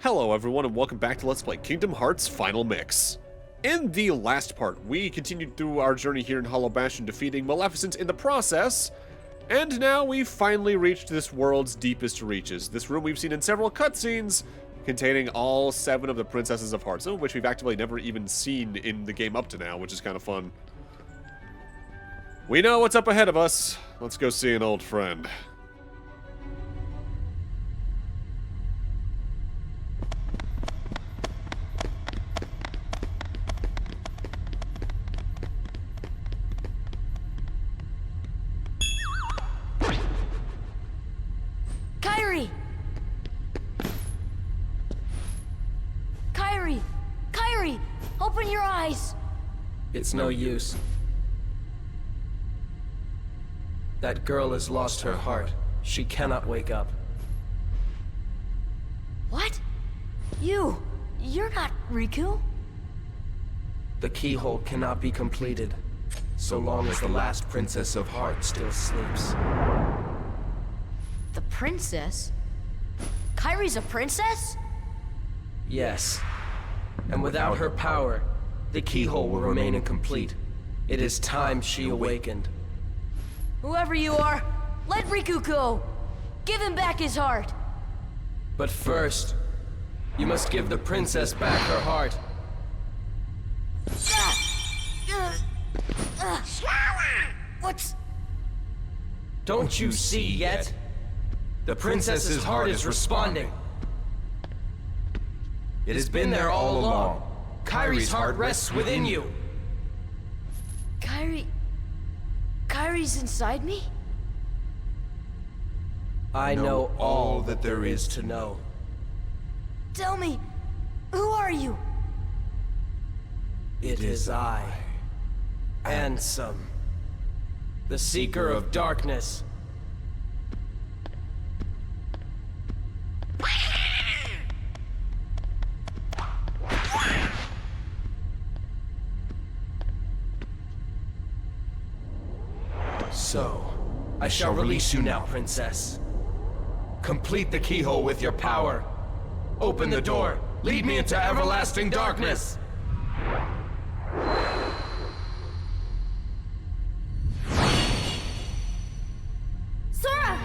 Hello everyone and welcome back to Let's Play Kingdom Hearts Final Mix. In the last part, we continued through our journey here in Hollow Bastion, defeating Maleficent in the process, and now we've finally reached this world's deepest reaches. This room we've seen in several cutscenes, containing all 7 of the Princesses of Hearts, some of which we've actively never even seen in the game up to now, which is kind of fun. We know what's up ahead of us. Let's go see an old friend. Kairi! Open your eyes! It's no use. That girl has lost her heart. She cannot wake up. What? You're not Riku? The keyhole cannot be completed, so long as the last Princess of Heart still sleeps. The princess? Kairi's a princess? Yes. And without her power, the keyhole will remain incomplete. It is time she awakened. Whoever you are, let Riku go! Give him back his heart! But first, you must give the princess back her heart. What's... Don't you see yet? The princess's heart is responding. It has been there all along. Kairi's heart rests within you. Kairi's inside me? I know all that there is to know. Tell me, who are you? It is I, Ansem, the Seeker of Darkness. So, I shall release you now, Princess. Complete the keyhole with your power. Open the door. Lead me into everlasting darkness. Sora!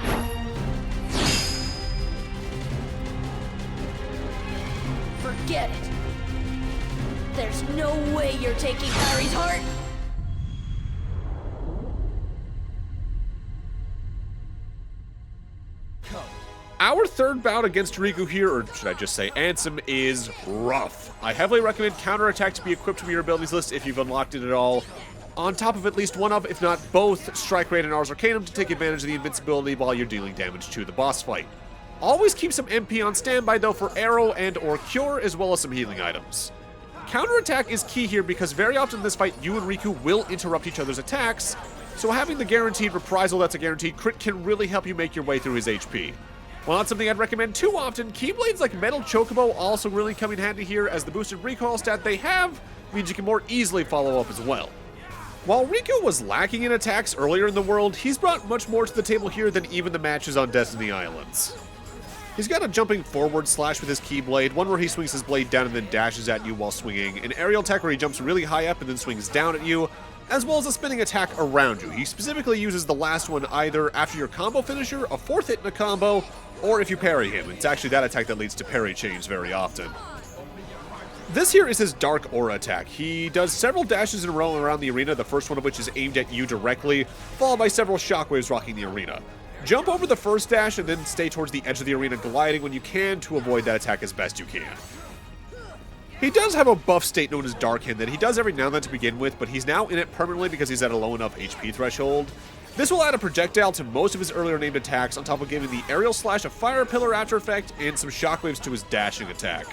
Forget it. There's no way you're taking Kairi's heart. Our third bout against Riku here, or should I just say Ansem, is rough. I heavily recommend counterattack to be equipped from your abilities list if you've unlocked it at all. On top of at least one of, if not both, Strike Rate and Ars Arcanum to take advantage of the invincibility while you're dealing damage to the boss fight. Always keep some MP on standby though for Arrow and or Cure, as well as some healing items. Counterattack is key here because very often in this fight you and Riku will interrupt each other's attacks, so having the guaranteed reprisal that's a guaranteed crit can really help you make your way through his HP. While not something I'd recommend too often, Keyblades like Metal Chocobo also really come in handy here, as the boosted recoil stat they have means you can more easily follow up as well. While Riku was lacking in attacks earlier in the world, he's brought much more to the table here than even the matches on Destiny Islands. He's got a jumping forward slash with his Keyblade, one where he swings his blade down and then dashes at you while swinging, an aerial attack where he jumps really high up and then swings down at you, as well as a spinning attack around you. He specifically uses the last one either after your combo finisher, a 4th hit in a combo, or if you parry him. It's actually that attack that leads to parry chains very often. This here is his Dark Aura attack. He does several dashes in a row around the arena, the first one of which is aimed at you directly, followed by several shockwaves rocking the arena. Jump over the first dash and then stay towards the edge of the arena gliding when you can to avoid that attack as best you can. He does have a buff state known as Dark Hand that he does every now and then to begin with, but he's now in it permanently because he's at a low enough HP threshold. This will add a projectile to most of his earlier named attacks, on top of giving the aerial slash a fire pillar after effect and some shockwaves to his dashing attack.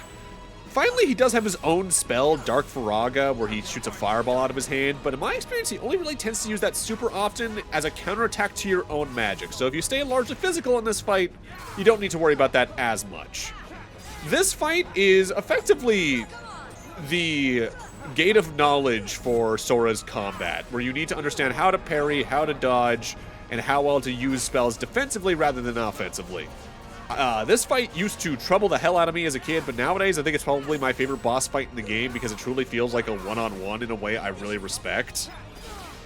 Finally, he does have his own spell, Dark Faraga, where he shoots a fireball out of his hand, but in my experience, he only really tends to use that super often as a counterattack to your own magic. So if you stay largely physical in this fight, you don't need to worry about that as much. This fight is effectively the gate of knowledge for Sora's combat, where you need to understand how to parry, how to dodge, and how well to use spells defensively rather than offensively. This fight used to trouble the hell out of me as a kid, but nowadays I think it's probably my favorite boss fight in the game because it truly feels like a one-on-one in a way I really respect.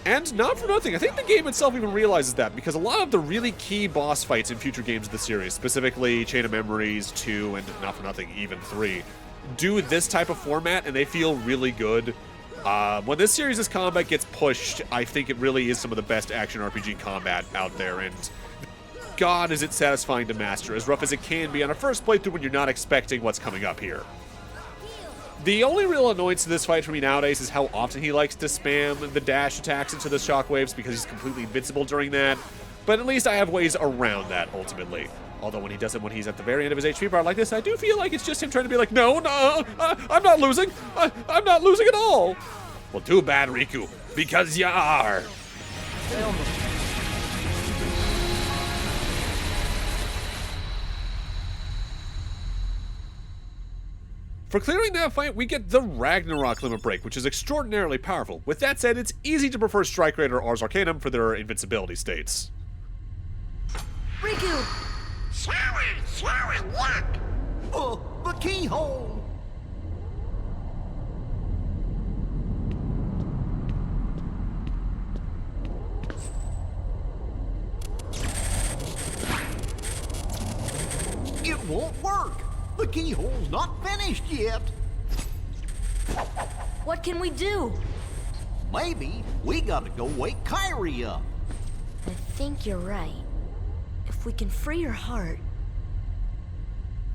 And not for nothing, I think the game itself even realizes that, because a lot of the really key boss fights in future games of the series, specifically Chain of Memories 2 and not for nothing even 3, do this type of format and they feel really good. When this series' combat gets pushed, I think it really is some of the best action RPG combat out there, and God is it satisfying to master, as rough as it can be on a first playthrough when you're not expecting what's coming up here. The only real annoyance to this fight for me nowadays is how often he likes to spam the dash attacks into the shockwaves because he's completely invincible during that, but at least I have ways around that ultimately. Although when he does it when he's at the very end of his HP bar like this, I do feel like it's just him trying to be like, no, I'm not losing. I'm not losing at all. Well, too bad, Riku, because you are. For clearing that fight, we get the Ragnarok limit break, which is extraordinarily powerful. With that said, it's easy to prefer Strike Rate or Ars Arcanum for their invincibility states. Riku! Sorry, look! The keyhole! It won't work! The keyhole's not finished yet! What can we do? Maybe we gotta go wake Kyrie up. I think you're right. If we can free her heart.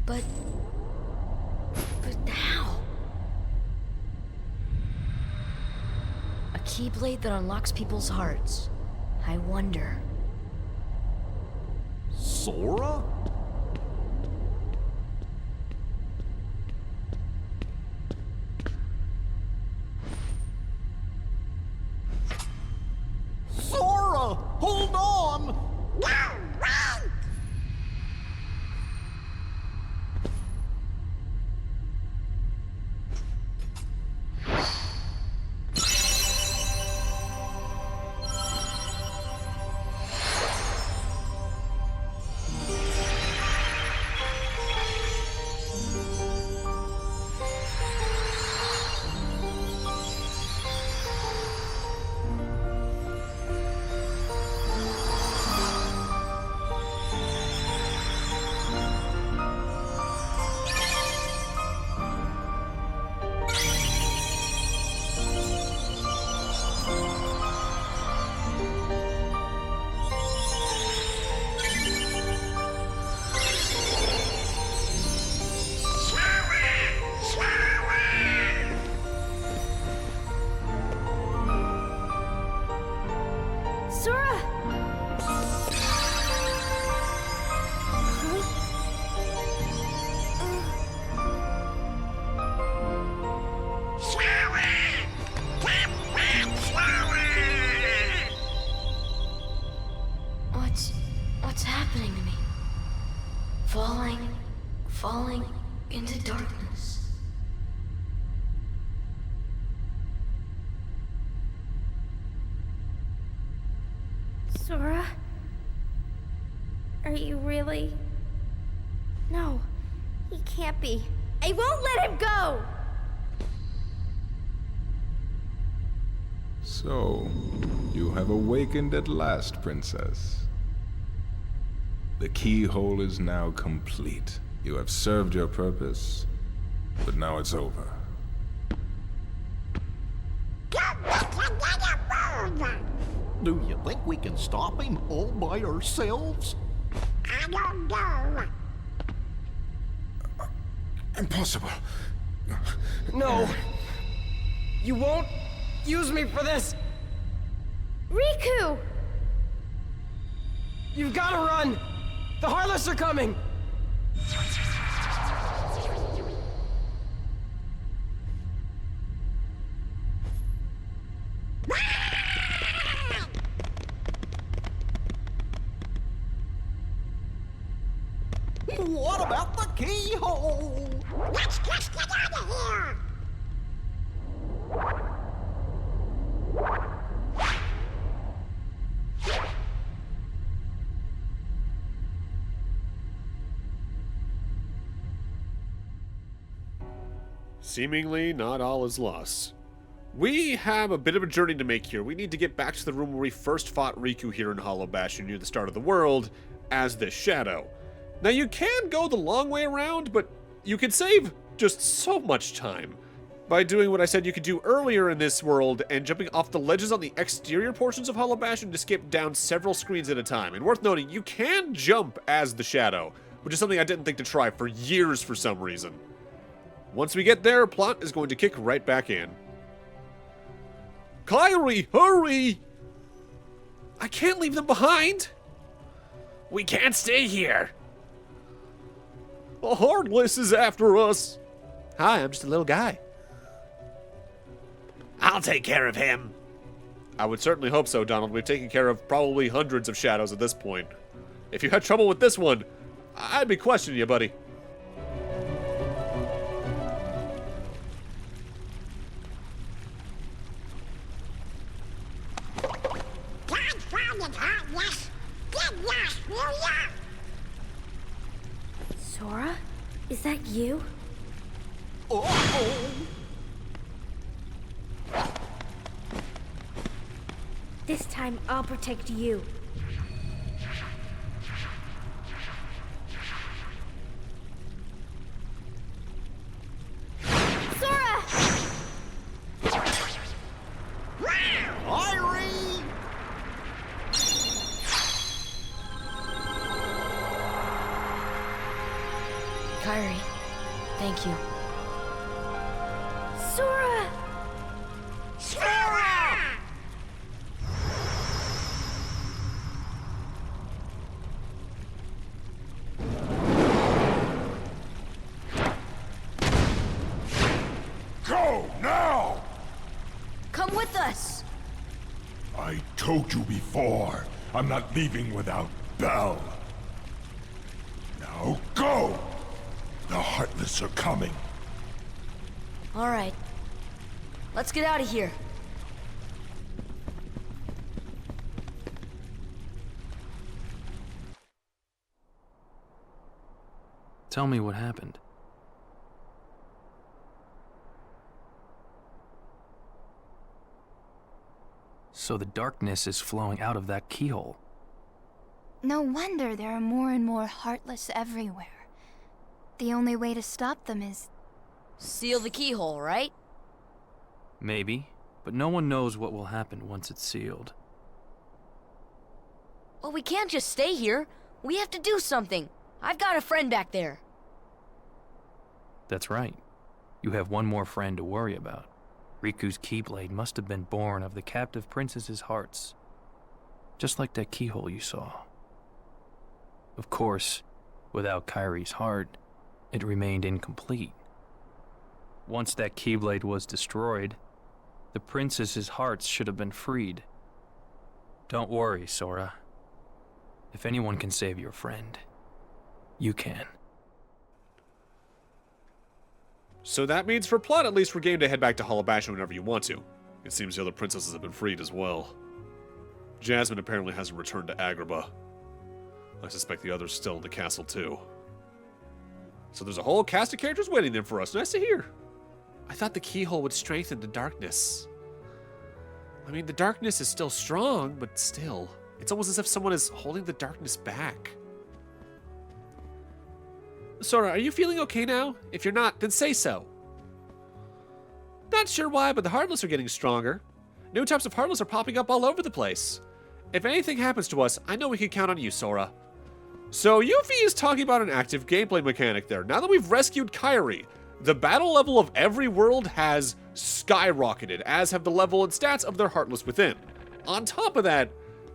But how? A keyblade that unlocks people's hearts. I wonder. Sora? Sora! Hold on! Sora! What's happening to me? Falling into darkness. Sora? Are you really? No, he can't be. I won't let him go! So, you have awakened at last, Princess. The keyhole is now complete. You have served your purpose, but now it's over. Do you think we can stop him all by ourselves? I don't know. Impossible. No. You won't use me for this. Riku! You've got to run. The Heartless are coming. What about the keyhole? Let's just get out of here! Seemingly not all is lost. We have a bit of a journey to make here. We need to get back to the room where we first fought Riku here in Hollow Bastion near the start of the world as this shadow. Now you can go the long way around, but you can save just so much time by doing what I said you could do earlier in this world and jumping off the ledges on the exterior portions of Hollow Bastion to skip down several screens at a time. And worth noting, you can jump as the shadow, which is something I didn't think to try for years for some reason. Once we get there, plot is going to kick right back in. Kairi, hurry! I can't leave them behind! We can't stay here. The Heartless is after us! Hi, I'm just a little guy. I'll take care of him. I would certainly hope so, Donald. We've taken care of probably hundreds of shadows at this point. If you had trouble with this one, I'd be questioning you, buddy. Sora? Is that you? Uh-oh! This time I'll protect you. Sora! Kairi! Kairi, thank you. Sora! Go now! Come with us! I told you before, I'm not leaving without Belle. Now go! The Heartless are coming. All right. Let's get out of here. Tell me what happened. So the darkness is flowing out of that keyhole. No wonder there are more and more Heartless everywhere. The only way to stop them is... Seal the keyhole, right? Maybe, but no one knows what will happen once it's sealed. Well, we can't just stay here. We have to do something. I've got a friend back there. That's right. You have one more friend to worry about. Riku's Keyblade must have been born of the captive princess's hearts. Just like that keyhole you saw. Of course, without Kairi's heart, it remained incomplete. Once that Keyblade was destroyed, the princess's hearts should have been freed. Don't worry, Sora. If anyone can save your friend, you can. So that means for plot, at least we're game to head back to Hollow Bastion whenever you want to. It seems the other princesses have been freed as well. Jasmine apparently hasn't returned to Agrabah. I suspect the others still in the castle too. So there's a whole cast of characters waiting there for us. Nice to hear. I thought the keyhole would strengthen the darkness. I mean, the darkness is still strong, but still. It's almost as if someone is holding the darkness back. Sora, are you feeling okay now? If you're not, then say so. Not sure why, but the Heartless are getting stronger. New types of Heartless are popping up all over the place. If anything happens to us, I know we can count on you, Sora. So Yuffie is talking about an active gameplay mechanic there. Now that we've rescued Kairi, the battle level of every world has skyrocketed, as have the level and stats of their Heartless within. On top of that,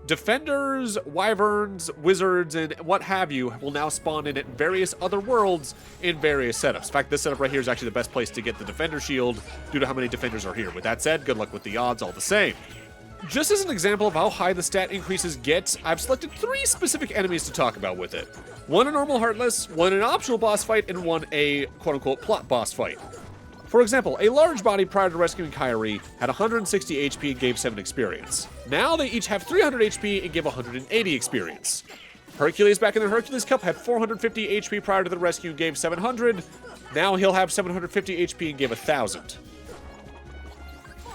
defenders, wyverns, wizards, and what have you will now spawn in at various other worlds in various setups. In fact, this setup right here is actually the best place to get the defender shield due to how many defenders are here. With that said, good luck with the odds all the same. Just as an example of how high the stat increases get, I've selected 3 specific enemies to talk about with it. One a normal Heartless, one an optional boss fight, and one a quote-unquote plot boss fight. For example, a large body prior to rescuing Kairi had 160 HP and gave 7 experience. Now they each have 300 HP and give 180 experience. Hercules back in the Hercules Cup had 450 HP prior to the rescue and gave 700. Now he'll have 750 HP and gave 1,000.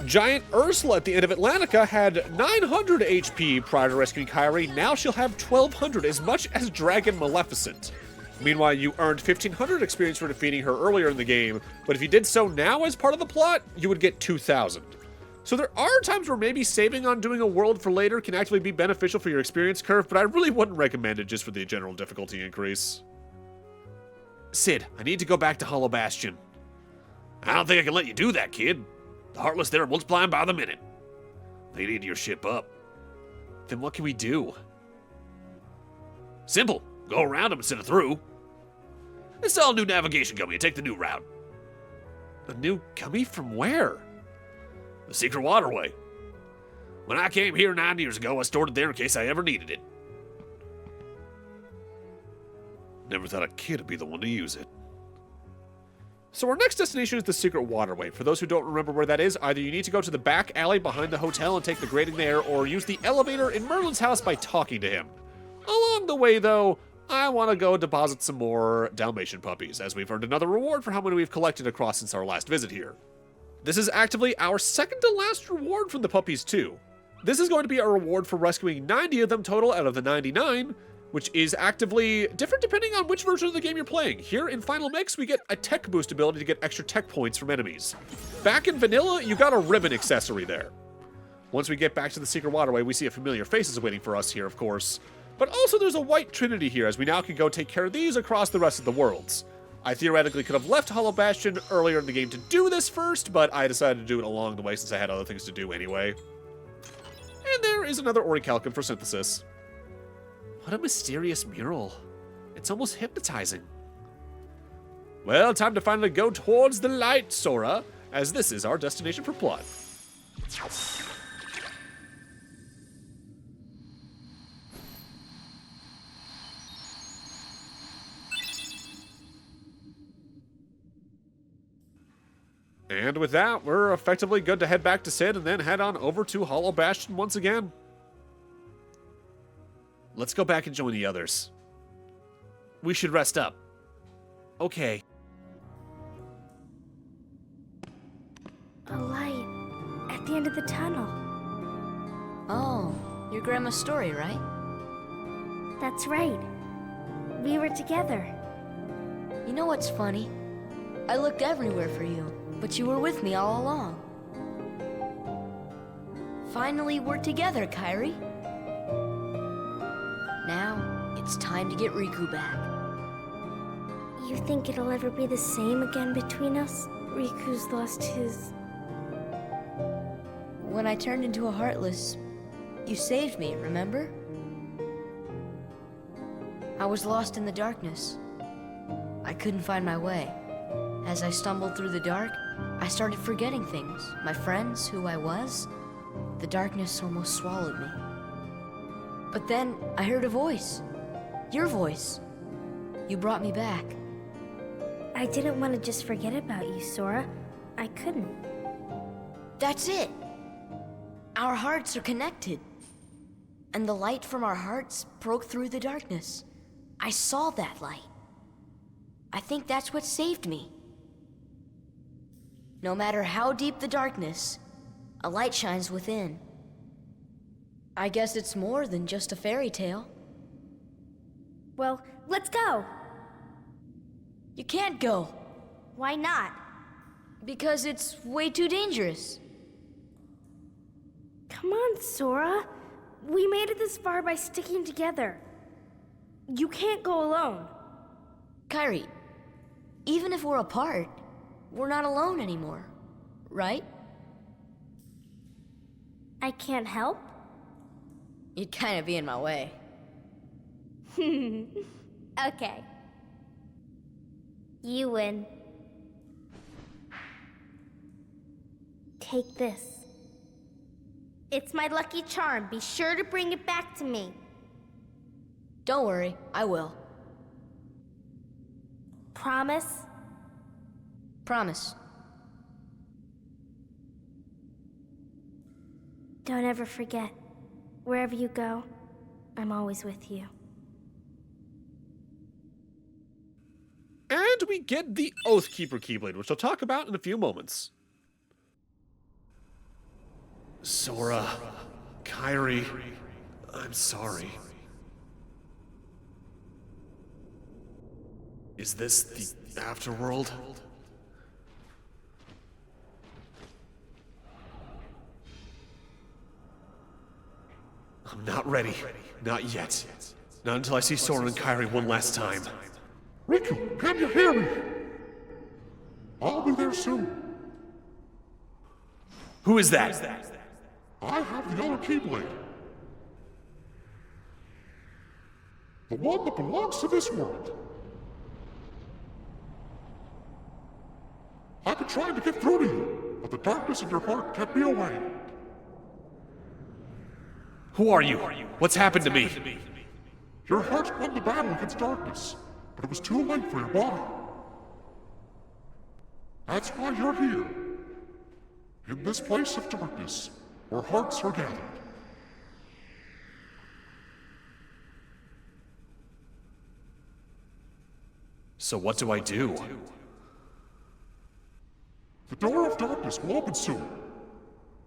Giant Ursula at the end of Atlantica had 900 HP prior to rescuing Kairi. Now she'll have 1,200, as much as Dragon Maleficent. Meanwhile, you earned 1,500 experience for defeating her earlier in the game, but if you did so now as part of the plot, you would get 2,000. So there are times where maybe saving on doing a world for later can actually be beneficial for your experience curve, but I really wouldn't recommend it just for the general difficulty increase. Sid, I need to go back to Hollow Bastion. I don't think I can let you do that, kid. The Heartless there are multiplying by the minute. They need your ship up. Then what can we do? Simple. Go around them instead of through. Install a new navigation gummy and take the new route. A new gummy from where? The secret waterway. When I came here 9 years ago, I stored it there in case I ever needed it. Never thought a kid would be the one to use it. So our next destination is the secret waterway. For those who don't remember where that is, either you need to go to the back alley behind the hotel and take the grating there, or use the elevator in Merlin's house by talking to him. Along the way, though, I want to go deposit some more Dalmatian puppies, as we've earned another reward for how many we've collected across since our last visit here. This is actively our second to last reward from the puppies, too. This is going to be a reward for rescuing 90 of them total out of the 99, which is actively different depending on which version of the game you're playing. Here in Final Mix, we get a tech boost ability to get extra tech points from enemies. Back in Vanilla, you got a ribbon accessory there. Once we get back to the secret waterway, we see a familiar faces waiting for us here, of course. But also there's a white trinity here, as we now can go take care of these across the rest of the worlds. I theoretically could have left Hollow Bastion earlier in the game to do this first, but I decided to do it along the way since I had other things to do anyway. And there is another orichalcum for synthesis. What a mysterious mural. It's almost hypnotizing. Well, time to finally go towards the light, Sora, as this is our destination for plot. And with that, we're effectively good to head back to Sid and then head on over to Hollow Bastion once again. Let's go back and join the others. We should rest up. Okay. A light at the end of the tunnel. Oh, your grandma's story, right? That's right. We were together. You know what's funny? I looked everywhere for you, but you were with me all along. Finally, we're together, Kairi. Now, it's time to get Riku back. You think it'll ever be the same again between us? Riku's lost his... When I turned into a Heartless, you saved me, remember? I was lost in the darkness. I couldn't find my way. As I stumbled through the dark, I started forgetting things. My friends, who I was. The darkness almost swallowed me. But then I heard a voice. Your voice. You brought me back. I didn't want to just forget about you, Sora. I couldn't. That's it. Our hearts are connected. And the light from our hearts broke through the darkness. I saw that light. I think that's what saved me. No matter how deep the darkness, a light shines within. I guess it's more than just a fairy tale. Well, let's go. You can't go. Why not? Because it's way too dangerous. Come on, Sora. We made it this far by sticking together. You can't go alone. Kairi, even if we're apart, we're not alone anymore, right? I can't help? You'd kind of be in my way. Okay. You win. Take this. It's my lucky charm. Be sure to bring it back to me. Don't worry, I will. Promise? Promise. Don't ever forget. Wherever you go, I'm always with you. do we get the Oathkeeper Keyblade, which I'll talk about in a few moments. Sora, Kairi, I'm sorry. Is this the afterworld? I'm not ready. Not yet. Not until I see Sora and Kairi one last time. Riku, can you hear me? I'll be there soon. Who is that? I have the other Keyblade. The one that belongs to this world. I've been trying to get through to you, but the darkness in your heart kept me away. Who are you? What's happened to me? Your heart won the battle against darkness, but it was too late for your body. That's why you're here. In this place of darkness, where hearts are gathered. So what do I do? The door of darkness will open soon,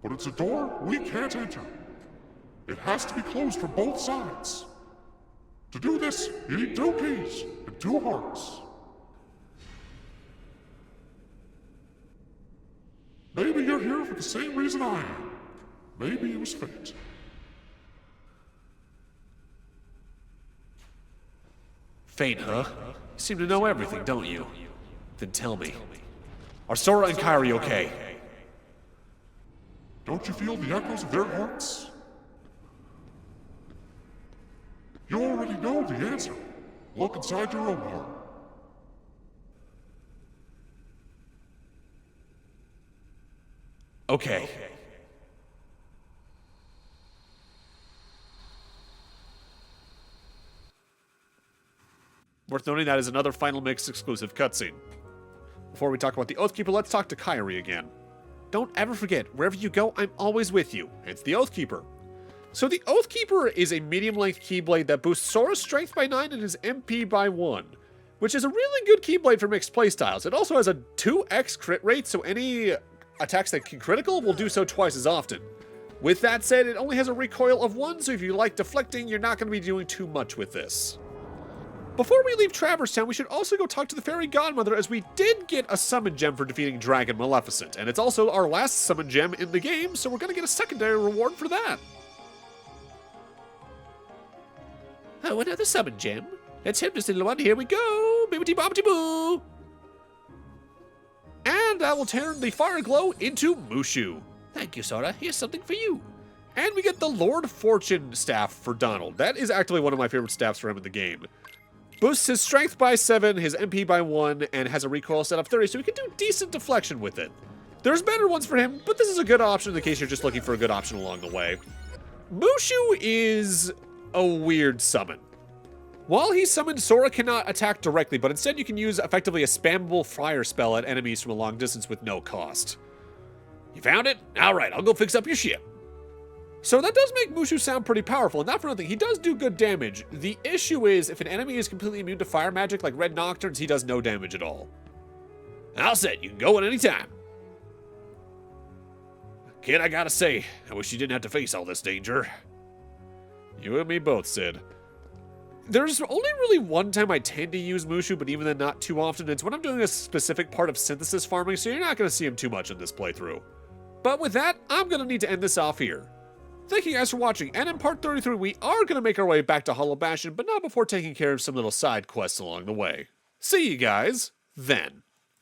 but it's a door we can't enter. It has to be closed from both sides. To do this, you need 2 keys and 2 hearts. Maybe you're here for the same reason I am. Maybe it was fate. Fate, huh? You seem to know everything, don't you? Then tell me. Are Sora and Kairi okay? Don't you feel the echoes of their hearts? You already know the answer. Look inside your own heart. Okay. Worth noting that is another Final Mix exclusive cutscene. Before we talk about the Oathkeeper, let's talk to Kairi again. Don't ever forget, wherever you go, I'm always with you. It's the Oathkeeper. So the Oathkeeper is a medium-length Keyblade that boosts Sora's strength by 9 and his MP by 1, which is a really good Keyblade for mixed playstyles. It also has a 2x crit rate, so any attacks that can critical will do so twice as often. With that said, it only has a recoil of 1, so if you like deflecting, you're not going to be doing too much with this. Before we leave Traverse Town, we should also go talk to the Fairy Godmother, as we did get a summon gem for defeating Dragon Maleficent, and it's also our last summon gem in the game, so we're going to get a secondary reward for that. Oh, another summon gem. Let's hit this little one. Here we go. Bibbidi bobbidi boo. And I will turn the Fire Glow into Mushu. Thank you, Sora. Here's something for you. And we get the Lord Fortune staff for Donald. That is actually one of my favorite staffs for him in the game. Boosts his strength by 7, his MP by 1, and has a recoil set of 30, so he can do decent deflection with it. There's better ones for him, but this is a good option in case you're just looking for a good option along the way. Mushu is a weird summon. While he's summoned, Sora cannot attack directly, but instead you can use effectively a spammable fire spell at enemies from a long distance with no cost. You found it? Alright, I'll go fix up your ship. So that does make Mushu sound pretty powerful, and not for nothing, he does do good damage. The issue is, if an enemy is completely immune to fire magic like Red Nocturnes, he does no damage at all. All set, you can go at any time. Kid, I gotta say, I wish you didn't have to face all this danger. You and me both, Sid. There's only really one time I tend to use Mushu, but even then not too often. It's when I'm doing a specific part of synthesis farming, so you're not going to see him too much in this playthrough. But with that, I'm going to need to end this off here. Thank you guys for watching, and in part 33, we are going to make our way back to Hollow Bastion, but not before taking care of some little side quests along the way. See you guys then.